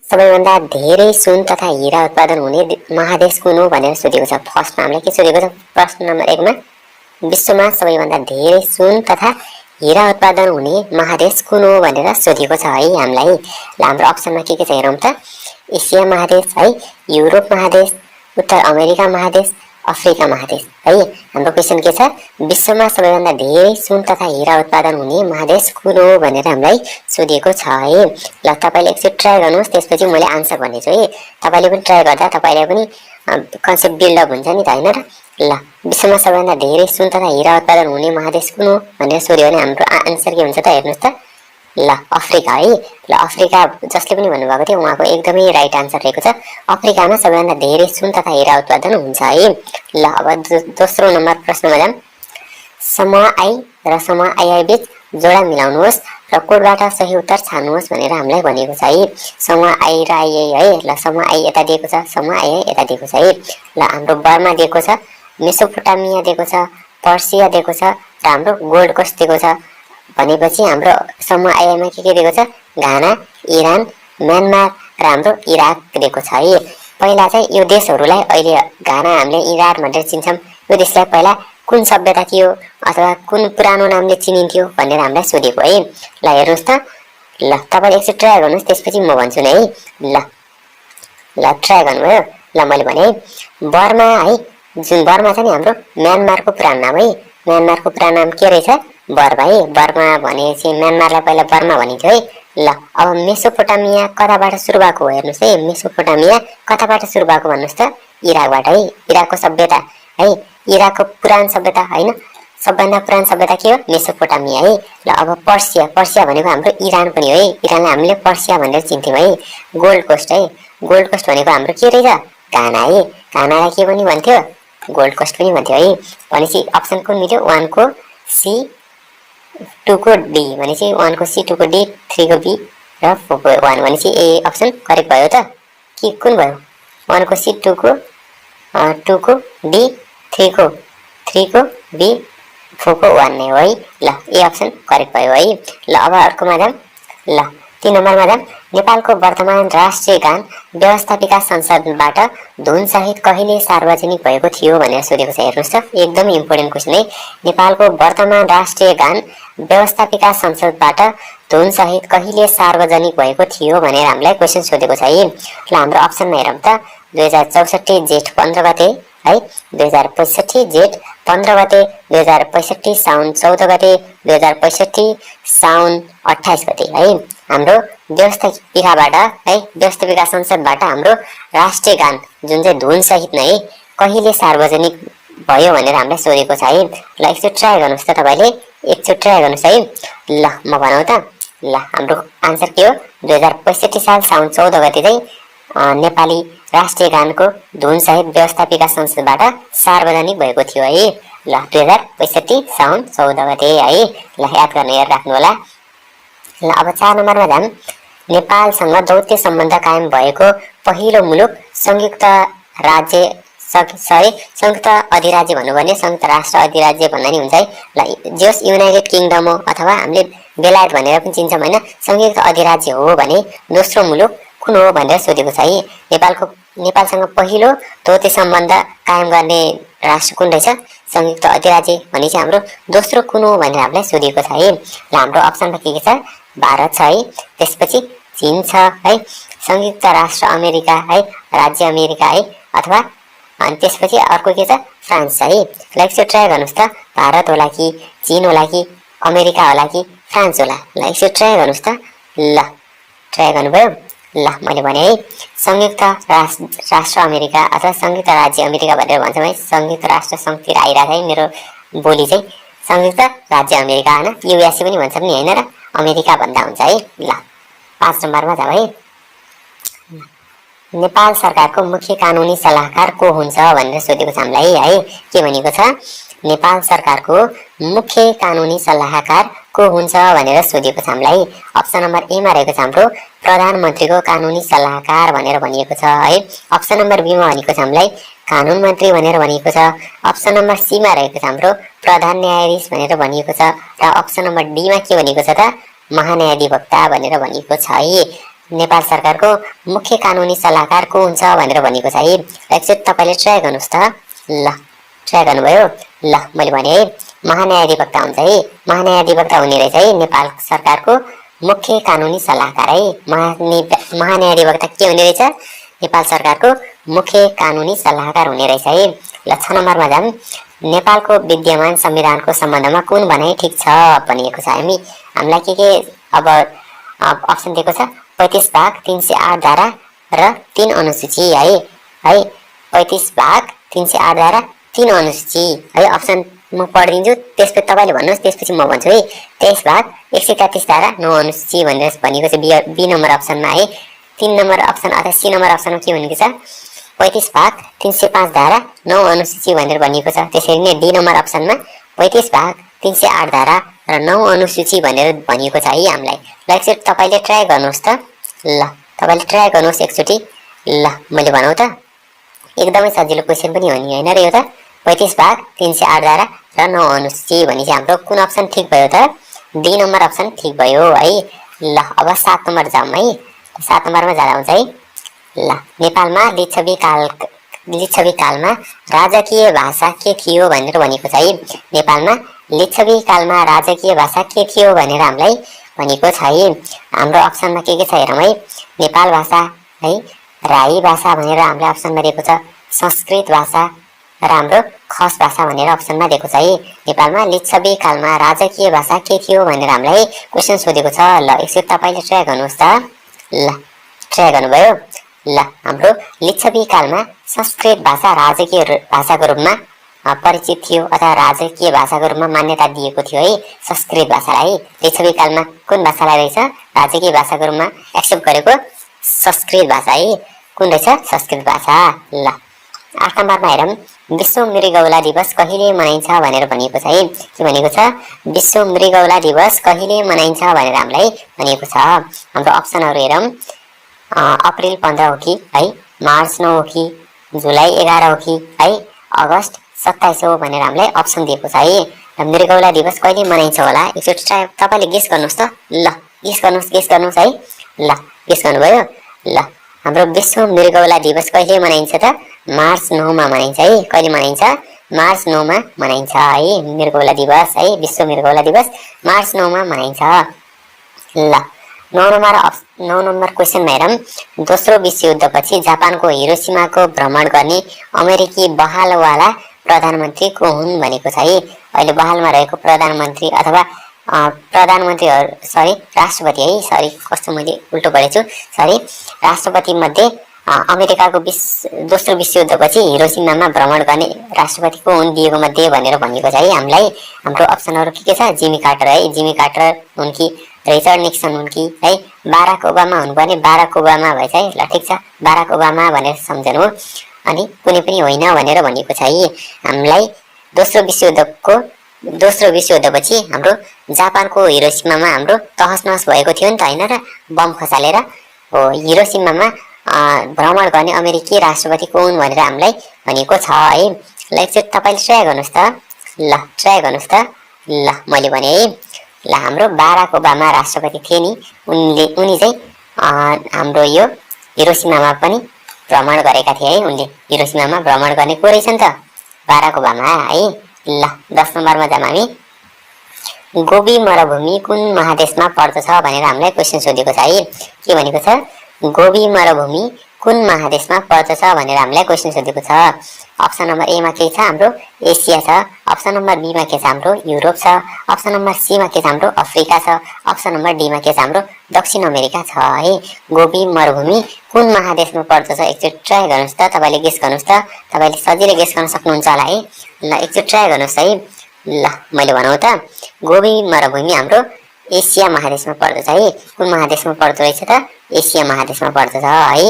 सबैभन्दा धेरै सुन तथा हीरा उत्पादन हुने महादेश कुन हो भनेर सोधेको छ। फर्स्टमा हामीलाई के सोधेको छ? प्रश्न नम्बर 1 मा विश्वमा सबैभन्दा धेरै सुन तथा हीरा उत्पादन हुने महादेश कुन हो भनेर सोधेको छ है हामीलाई। ल हाम्रो अप्सनमा के छ हेरौँ त। एसिया महादेश है, युरोप महादेश, उत्तर अमेरिका महादेश, अफ्रिका महादेश है। हाम्रो क्वेसन के छ? विश्वमा सबैभन्दा धेरै सुन तथा हीरा उत्पादन हुने महादेश कुन हो भनेर हामीलाई सोधेको छ है। ल तपाईले एकचोटि ट्राई गर्नुहोस्, त्यसपछि मैले आन्सर भन्नेछु है। तपाईले पनि ट्राई गर्दा तपाईलाई पनि कन्सेप्ट बिल्डअप हुन्छ नि त हैन र। ल विश्वमा सबैभन्दा धेरै सुन तथा हीरा उत्पादन हुने महादेश कुन हो भनेर सोध्यो भने हाम्रो आन्सर के हुन्छ त हेर्नुहोस् त। ल अफ्रिका है। ल अफ्रिका जसले पनि भन्नुभएको थियो उहाँको एकदमै राइट आन्सर रहेको छ। अफ्रिकामा सबैभन्दा धेरै सुन तथा हीरा उत्पादन हुन्छ है। ल अब दोस्रो नम्बर प्रश्नमा जाम। समूह आई र समूह आई बीच जोडा मिलाउनुहोस् र कोडबाट सही उत्तर छान्नुहोस् भनेर हामीलाई भनेको छ है। समूह आई र आई है। ल समूह आई यता दिएको छ, समूह आई यता दिएको छ है। ल हाम्रो बर्मा दिएको छ, मेसोपोटामिया दिएको छ, पर्सिया दिएको छ र हाम्रो गोल्ड कोस्ट दिएको छ। भनेपछि हाम्रो समूह आईमा के दिएको छ? घाना, इरान, म्यानमार र हाम्रो इराक दिएको छ है। पहिला चाहिँ यो देशहरूलाई अहिले घाना हामीले इराक भनेर चिन्छौँ। यो देशलाई पहिला कुन सभ्यता थियो अथवा कुन पुरानो नामले चिनिन्थ्यो भनेर हामीलाई सोधेको है। ल हेर्नुहोस् त। ल तपाईले एकचोटि ट्राई गर्नुहोस्, त्यसपछि म भन्छु नि है। ल ट्राई गर्नुभयो। ल मैले भने है बर्मा है, जुन बर्मा छ नि हाम्रो म्यानमारको पुरानो नाम है। म्यानमारको पुरानो नाम के रहेछ? बर्मा है। बर्मा भनेपछि म्यानमारलाई पहिला बर्मा भनिन्थ्यो है। ल अब मेसोपोटामिया कताबाट सुरु भएको हो हेर्नुहोस् है। मेसोपोटामिया कताबाट सुरु भएको भन्नुहोस् त? इराकबाट है। इराकको सभ्यता है, इराकको पुरानो सभ्यता हैन। सबभन्दा पुरानो सभ्यता के हो? मेसोपोटामिया है। ल अब पर्सिया, पर्सिया भनेको हाम्रो इरान पनि हो है। इरानलाई हामीले पर्सिया भनेर चिन्थ्यौँ है। गोल्ड कोस्ट है, गोल्ड कोस्ट भनेको हाम्रो के रहेछ? घाना है। घानालाई के पनि भन्थ्यो? गोल्ड कोस्ट पनि भन्थ्यो है। भनेपछि अप्सन कुन मिल्यो? 1 को सी, 2 को डी, भनेपछि 1 को सी, 2 को डी, 3 को बी र 4 को 1, भनेपछि ए अप्सन करेक्ट भयो त कि कुन भयो? 1 को सी, 2 को डी, 3 को बी, 4 को 1 नै हो है। ल ए अप्सन करेक्ट भयो है। ल अब अर्कोमा जाम। ल 3 नम्बरमा जाम। नेपालको वर्तमान राष्ट्रिय गान व्यवस्थापिका संसदबाट धुन सहित कहिले सार्वजनिक भएको थियो भनेर सोधेको छ। हेर्नुहोस् त, एकदमै इम्पोर्टेन्ट क्वेसन है। नेपालको वर्तमान राष्ट्रिय गान व्यवस्थापिका संसदबाट धुन सहित कहिले सार्वजनिक भएको थियो भनेर हामीलाई क्वेसन सोधेको छ है। ल हाम्रो अप्सनमा हेरौँ त। 2064 जेठ 15 गते है, 2065 जेठ 15 गते, 2065 साउन 14 गते, 2065 साउन 28 गते है। हाम्रो व्यवस्थापिकाबाट है, व्यवस्थापिका संसदबाट हाम्रो राष्ट्रिय गान जुन चाहिँ धुन सहित नै कहिले सार्वजनिक भयो भनेर हामीलाई सोधेको छ है। ल एकचोटि ट्राई गर्नुहोस् त तपाईले, एकचोटि ट्राई गर्नुहोस् है। ल म भनौँ त। ल हाम्रो आन्सर के हो? 2065 साल साउन 14 गते चाहिँ नेपाली राष्ट्रिय गानको धुन सहित व्यवस्थापिका संसदबाट सार्वजनिक भएको थियो है। ल 2065 साउन 14 गते है। ल याद गर्ने राख्नु होला। ल अब 4 नम्बरमा जाम। नेपालसँग दौत्य सम्बन्ध कायम भएको पहिलो मुलुक संयुक्त अधिराज्य भन्नुपर्ने, संयुक्त राष्ट्र अधिराज्य भन्दा नि हुन्छ है। ल जस युनाइटेड किङडम हो अथवा हामीले बेलायत भनेर पनि चिन्छौँ हैन। संयुक्त अधिराज्य हो भने दोस्रो मुलुक कुन हो भनेर सोधेको छ है। नेपालसँग पहिलो दौत्य सम्बन्ध कायम गर्ने राष्ट्र कुन रहेछ? संयुक्त अधिराज्य भनेपछि हाम्रो दोस्रो कुन हो भनेर हामीलाई सोधेको छ है। ल हाम्रो अप्सनमा के छ? भारत छ है, त्यसपछि चीन छ है, संयुक्त राष्ट्र अमेरिका है, राज्य अमेरिका है, अथवा अनि त्यसपछि अर्को के छ? फ्रान्स छ है। ल एकचोटि ट्राई गर्नुहोस् त। भारत होला कि चीन होला कि अमेरिका होला कि फ्रान्स होला? ल एकचोटि ट्राई गर्नुहोस् त। ल ट्राई गर्नुभयो। ल मैले भने है संयुक्त राष्ट्र अमेरिका अथवा संयुक्त राज्य अमेरिका भनेर भन्छौँ है। संयुक्त राष्ट्र सङ्घतिर आइरहेको है मेरो बोली चाहिँ। संयुक्त राज्य अमेरिका हैन, युएसए पनि भन्छौँ नि हैन र, अमेरिका भन्दा हुन्छ है। ल 5 नम्बरमा जाऊ है। नेपाल सरकारको मुख्य कानुनी सल्लाहकार को हुन्छ भनेर सोधेको छ हामीलाई है। के भनेको छ? नेपाल सरकारको मुख्य कानुनी सल्लाहकार को हुन्छ भनेर सोधेको छ हामीलाई। अप्सन नम्बर ए मा रहेको छ हाम्रो प्रधानमन्त्रीको कानुनी सल्लाहकार भनेर भनिएको छ है। अप्सन नम्बर बी मा भनेको छ हामीलाई कानुन मन्त्री भनेर भनिएको छ। अप्सन नम्बर सी मा रहेको छ हाम्रो प्रधान न्यायाधीश भनेर भनिएको छ र अप्सन नम्बर डी मा के भनेको छ त? महान्यायाधिवक्ता भनेर भनिएको छ है। नेपाल सरकारको मुख्य कानुनी सल्लाहकार को हुन्छ भनेर भनिएको छ है। एकचोटि तपाईले ट्राई गर्नुस् त। ल ट्राई गर्नुभयो। ल मैले भने है महान्यायाधिवक्ता हुन्छ है। महान्यायाधिवक्ता हुने रहेछ है नेपाल सरकारको मुख्य कानुनी सल्लाहकार है। महान्यायाधिवक्ता के हुने रहेछ? नेपाल सरकारको मुख्य कानुनी सल्लाहकार हुने रहेछ है। ल 6 नम्बरमा जाम। नेपालको विद्यमान संविधानको सम्बन्धमा कुन भनाइ ठिक छ भनिएको छ। हामीलाई के अब अप्सन दिएको छ 35 भाग 308 धारा र 3 अनुसूची है। 35 भाग 308 धारा 3 अनुसूची है। अप्सन म पढिदिन्छु, त्यसपछि तपाईले भन्नुहोस्, त्यसपछि म भन्छु है। 23 भाग 133 धारा 9 अनुसूची भनेर भनिएको छ बी नम्बर अप्सनमा है। 3 नम्बर अप्सन अथवा सी नम्बर अप्सनमा के भनेको छ? 35 भाग 305 धारा 9 अनुसूची भनेर भनिएको छ। त्यसरी नै डी नम्बर अप्सनमा 35 भाग 308 धारा र 9 अनुसूची भनेर भनिएको छ है हामीलाई। ल एकचोटि तपाईले ट्राई गर्नुहोस् त। ल तपाईले ट्राई गर्नुहोस् एकचोटि। ल मैले भनौँ त, एकदमै सजिलो क्वेसन पनि हो नि हैन र यो त। 35 भाग 308 धारा र 9 अनुसूची भनेपछि हाम्रो कुन अप्सन ठिक भयो त? डी नम्बर अप्सन ठिक भयो है। ल अब 7 नम्बर जाम है। 7 नम्बरमा जाँदा हुन्छ है। ल नेपालमा लिच्छवी कालमा राजकीय भाषा के थियो भनेर भनिएको छ है। नेपालमा लिच्छवी कालमा राजकीय भाषा के थियो भनेर हामीलाई भनिएको छ है। हाम्रो अप्सनमा के छ हेरौँ है। नेपाल भाषा है, राई भाषा भनेर हामीले अप्सनमा दिएको छ, संस्कृत भाषा र हाम्रो खस भाषा भनेर अप्सनमा दिएको छ है। नेपालमा लिच्छवी कालमा राजकीय भाषा के थियो भनेर हामीलाई क्वेसन सोधेको छ। ल एकचोटि तपाईले ट्राई गर्नुहोस् त। ल ट्राई गर्नुभयो। ल हाम्रो लिच्छवी कालमा संस्कृत भाषा राजकीय भाषाको रूपमा परिचित थियो अथवा राजकीय भाषाको रूपमा मान्यता दिएको थियो है संस्कृत भाषालाई। लिच्छवी कालमा कुन भाषालाई रहेछ राजकीय भाषाको रूपमा एक्सेप्ट गरेको? संस्कृत भाषा है। कुन रहेछ? संस्कृत भाषा। ल 8 नम्बरमा हेरौँ। विश्व मृगौला दिवस कहिले मनाइन्छ भनेर भनिएको छ है। के भनेको छ? विश्व मृगौला दिवस कहिले मनाइन्छ भनेर हामीलाई भनिएको छ। हाम्रो अप्सनहरू हेरौँ। अप्रिल 15 हो कि है, मार्च 9 हो कि, जुलाई 11 हो कि है, अगस्त 27 हो भनेर हामीलाई अप्सन दिएको छ है। र मृगौला दिवस कहिले मनाइन्छ होला? एकचोटि ट्राई तपाईले गेस गर्नुहोस् त। ल गेस गर्नुहोस् है। ल गेस गर्नुभयो। ल हाम्रो विश्व मृगौला दिवस कहिले मनाइन्छ त? मार्च 9 मा मनाइन्छ है। कहिले मनाइन्छ? मार्च 9 मा मनाइन्छ है मृगौला दिवस है। विश्व मृगौला दिवस मार्च 9 मा मनाइन्छ। ल 9 नम्बर क्वेसनमा हेरौँ। दोस्रो विश्वयुद्धपछि जापानको हिरोसिमाको भ्रमण गर्ने अमेरिकी बहालवाला प्रधानमन्त्री को हुन् भनेको छ है। अहिले बहालमा रहेको प्रधानमन्त्री अथवा राष्ट्रपति है। सरी कस्तो मैले उल्टो पढेछु, सरी। राष्ट्रपति मध्ये अमेरिकाको दोस्रो विश्वयुद्धपछि हिरोसिमामा भ्रमण गर्ने राष्ट्रपति को हुन् दिएको मध्ये भनेर भनिएको छ है हामीलाई। हाम्रो अप्सनहरू के छ? जिमी कार्टर है, जिमी कार्टर हुन् कि रिचर्ड निक्सन हुन् कि है, बाराक ओबामा हुनुपर्ने, बाराक ओबामा भएछ है। ल ठिक छ, बाराक ओबामा भनेर सम्झनु। अनि कुनै पनि होइन भनेर भनिएको छ है हामीलाई। दोस्रो विश्वयुद्धपछि हाम्रो जापानको हिरोसिमामा हाम्रो तहस नहस भएको थियो नि त हैन र, बम खसालेर हो। हिरोसिमामा भ्रमण गर्ने अमेरिकी राष्ट्रपति को हुन् भनेर हामीलाई भनिएको छ है। ल एकचोटि तपाईले ट्राई गर्नुहोस् त। ल ट्राई गर्नुहोस् त। ल मैले भने है। ल हाम्रो बाराक ओबामा राष्ट्रपति थिए नि, उनी चाहिँ हाम्रो यो हिरोसिमामा पनि भ्रमण गरेका थिए है। उनले हिरोसिमामा भ्रमण गर्ने को रहेछ नि त? बाराक ओबामा है। ल 10 नम्बरमा जाम हामी। गोबी मरुभूमि कुन महादेशमा पर्दछ भनेर हामीलाई क्वेसन सोधेको छ है। के भनेको छ? गोबी मरुभूमि कुन महादेशमा पर्दछ भनेर हामीलाई क्वेसन सोधेको छ। अप्सन नम्बर ए मा के छ? हाम्रो एसिया छ। अप्सन नम्बर बी मा के छ? हाम्रो युरोप छ। अप्सन नम्बर सी मा के छ? हाम्रो अफ्रिका छ। अप्सन नम्बर डी मा के छ? हाम्रो दक्षिण अमेरिका छ है। गोबी मरुभूमि कुन महादेशमा पर्दछ? एकचोटि ट्राई गर्नुहोस् त। तपाईले गेस गर्नुहोस् त। तपाईले सजिलै गेस गर्न सक्नुहुन्छ होला है। ल एकचोटि ट्राई गर्नुहोस् है। ल मैले भनौँ त, गोबी मरुभूमि हाम्रो एसिया महादेशमा पर्दछ है। कुन महादेशमा पर्दो रहेछ त? एसिया महादेशमा पर्दछ है।